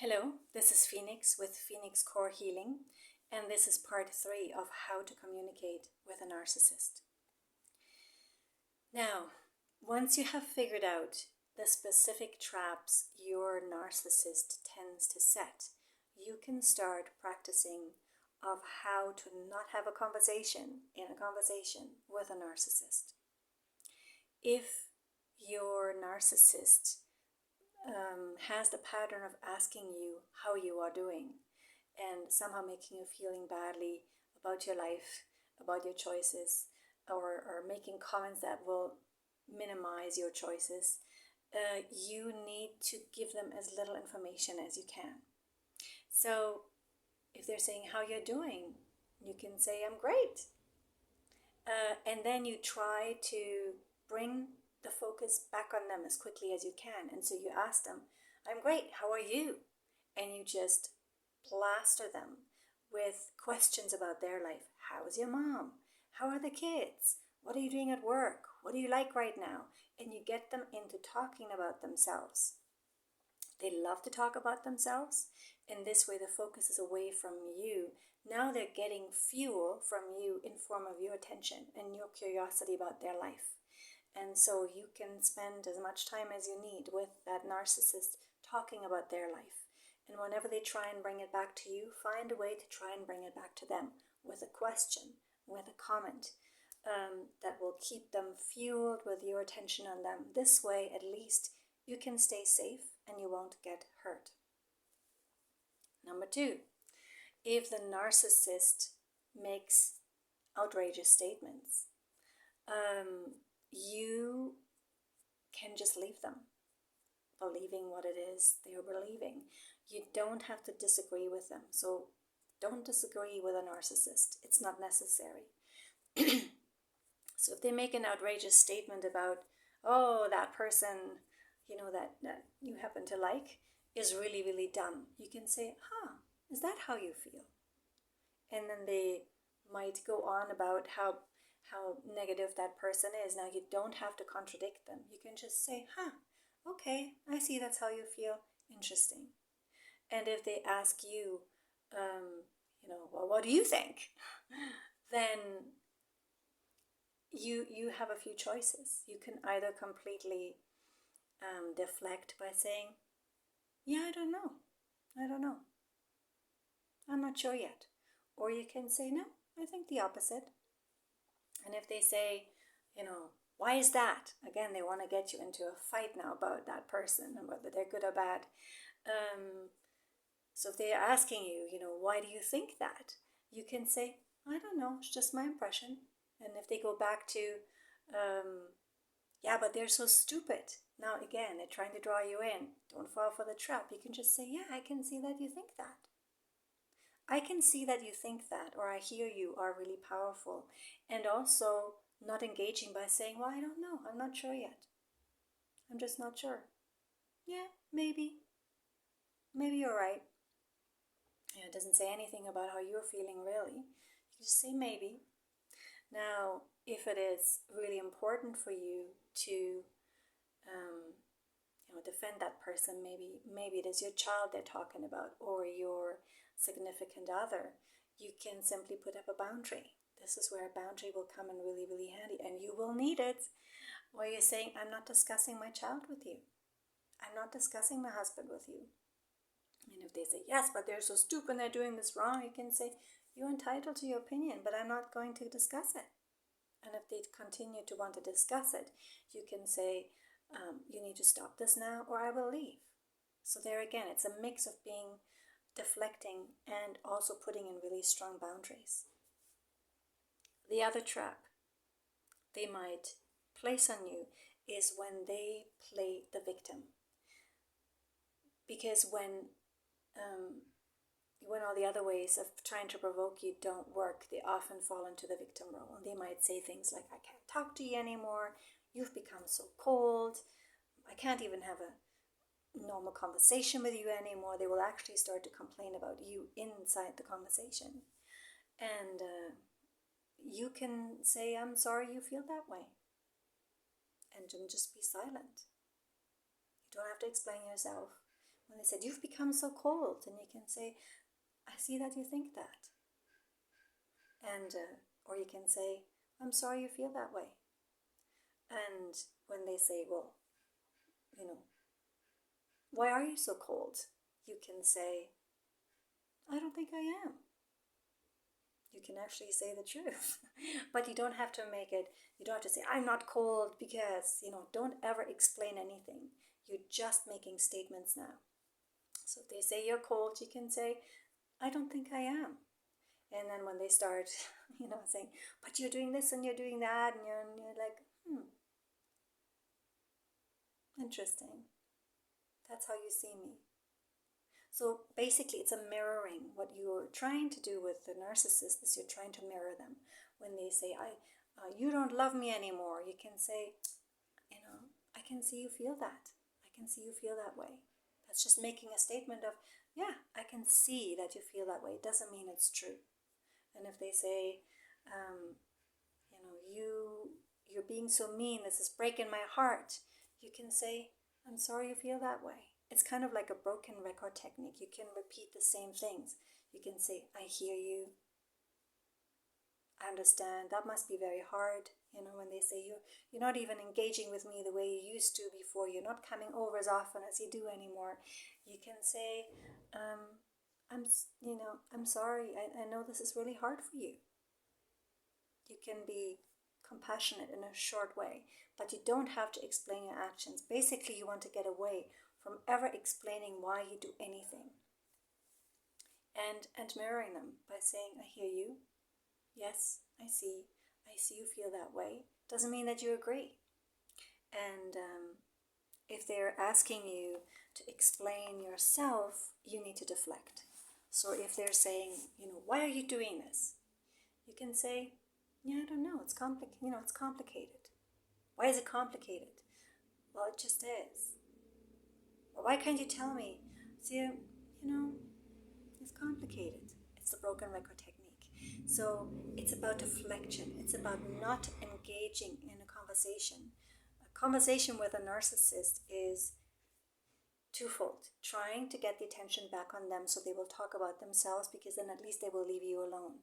Hello, this is Phoenix with Phoenix Core Healing, and this is part 3 of how to communicate with a narcissist. Now, once you have figured out the specific traps your narcissist tends to set, you can start practicing of how to not have a conversation with a narcissist. If your narcissist has the pattern of asking you how you are doing and somehow making you feeling badly about your life, about your choices, or making comments that will minimize your choices, you need to give them as little information as you can. So if they're saying how you're doing, you can say, I'm great. And then you try to bring the focus back on them as quickly as you can. And so you ask them, I'm great, how are you? And you just plaster them with questions about their life. How is your mom? How are the kids? What are you doing at work? What do you like right now? And you get them into talking about themselves. They love to talk about themselves. In this way, the focus is away from you. Now they're getting fuel from you in form of your attention and your curiosity about their life. And so you can spend as much time as you need with that narcissist talking about their life. And whenever they try and bring it back to you, find a way to try and bring it back to them with a question, with a comment that will keep them fueled with your attention on them. This way, at least, you can stay safe and you won't get hurt. Number 2, if the narcissist makes outrageous statements, you can just leave them believing what it is they're believing. You don't have to disagree with them. So don't disagree with a narcissist. It's not necessary. So if they make an outrageous statement about, oh, that person, that you happen to like is really, really dumb, you can say, is that how you feel? And then they might go on about how negative that person is. Now, you don't have to contradict them. You can just say, okay, I see that's how you feel. Interesting. And if they ask you, well, what do you think? Then you have a few choices. You can either completely deflect by saying, yeah, I don't know. I'm not sure yet. Or you can say, no, I think the opposite. And if they say, why is that? Again, they want to get you into a fight now about that person and whether they're good or bad. So if they're asking you, why do you think that? You can say, I don't know, it's just my impression. And if they go back to, yeah, but they're so stupid. Now, again, they're trying to draw you in. Don't fall for the trap. You can just say, yeah, I can see that you think that. I can see that you think that, or I hear you are really powerful. And also not engaging by saying, well, I don't know. I'm not sure yet. I'm just not sure. Yeah, maybe. Maybe you're right. And it doesn't say anything about how you're feeling, really. You just say maybe. Now, if it is really important for you to defend that person, maybe it is your child they're talking about or your significant other, you can simply put up a boundary. This is where a boundary will come in really, really handy, and you will need it, where you're saying, I'm not discussing my child with you. I'm not discussing my husband with you. And if they say, yes, but they're so stupid and they're doing this wrong, you can say, you're entitled to your opinion, but I'm not going to discuss it. And if they continue to want to discuss it, you can say, you need to stop this now or I will leave. So there again, it's a mix of being deflecting and also putting in really strong boundaries. The other trap they might place on you is when they play the victim. Because when all the other ways of trying to provoke you don't work, they often fall into the victim role. And they might say things like, I can't talk to you anymore, you've become so cold, I can't even have a normal conversation with you anymore. They will actually start to complain about you inside the conversation. And you can say, I'm sorry you feel that way. And then just be silent. You don't have to explain yourself. When they said, you've become so cold, and you can say, I see that you think that. And, or you can say, I'm sorry you feel that way. And when they say, well, why are you so cold? You can say, I don't think I am. You can actually say the truth. But you don't have to you don't have to say, I'm not cold because, don't ever explain anything. You're just making statements now. So if they say you're cold, you can say, I don't think I am. And then when they start, saying, but you're doing this and you're doing that, and you're like, interesting. That's how you see me. So basically, it's a mirroring. What you're trying to do with the narcissist is you're trying to mirror them. When they say, you don't love me anymore, you can say, I can see you feel that. I can see you feel that way. That's just making a statement of, yeah, I can see that you feel that way. It doesn't mean it's true. And if they say, you're being so mean, this is breaking my heart, you can say, I'm sorry you feel that way. It's kind of like a broken record technique. You can repeat the same things. You can say, I hear you. I understand. That must be very hard. When they say you're not even engaging with me the way you used to before. You're not coming over as often as you do anymore. You can say, I'm sorry. I know this is really hard for you. You can be compassionate in a short way, but you don't have to explain your actions. Basically, you want to get away from ever explaining why you do anything. And mirroring them by saying, I hear you. Yes, I see you feel that way. Doesn't mean that you agree. And if they're asking you to explain yourself, you need to deflect. So if they're saying, why are you doing this? You can say, yeah, I don't know. It's it's complicated. Why is it complicated? Well, it just is. Or why can't you tell me? See, it's complicated. It's the broken record technique. So it's about deflection. It's about not engaging in a conversation. A conversation with a narcissist is twofold. Trying to get the attention back on them so they will talk about themselves, because then at least they will leave you alone.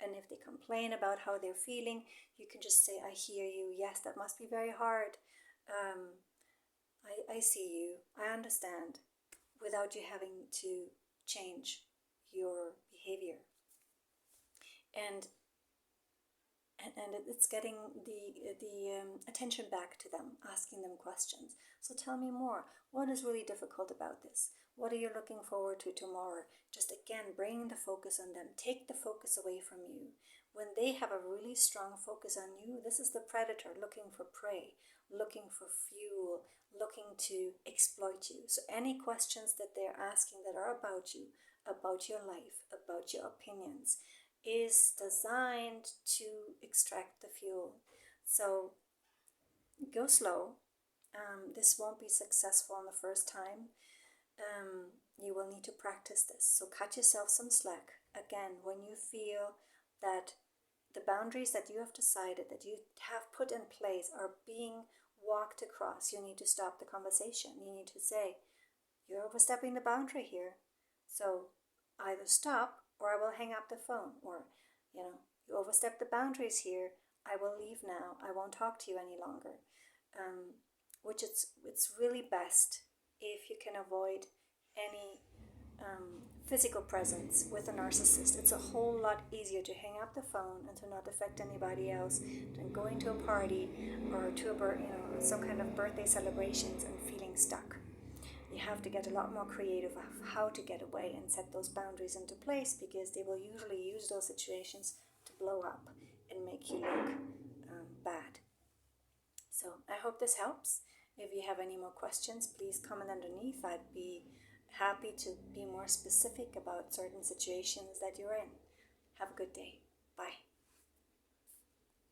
And if they complain about how they're feeling, you can just say, I hear you. Yes, that must be very hard. I see you. I understand, without you having to change your behavior. And it's getting the attention back to them, asking them questions. So tell me more. What is really difficult about this? What are you looking forward to tomorrow? Just again, bring the focus on them. Take the focus away from you. When they have a really strong focus on you, this is the predator looking for prey, looking for fuel, looking to exploit you. So any questions that they're asking that are about you, about your life, about your opinions, is designed to extract the fuel. So go slow. This won't be successful on the first time. You will need to practice this. So cut yourself some slack. Again, when you feel that the boundaries that you have decided, that you have put in place, are being walked across, you need to stop the conversation. You need to say, you're overstepping the boundary here. So either stop, or I will hang up the phone, or you overstep the boundaries here, I will leave now, I won't talk to you any longer. Which it's really best if you can avoid any physical presence with a narcissist. It's a whole lot easier to hang up the phone and to not affect anybody else than going to a party or to some kind of birthday celebrations and feeling stuck. You have to get a lot more creative of how to get away and set those boundaries into place, because they will usually use those situations to blow up and make you look bad. So I hope this helps. If you have any more questions, please comment underneath. I'd be happy to be more specific about certain situations that you're in. Have a good day. Bye.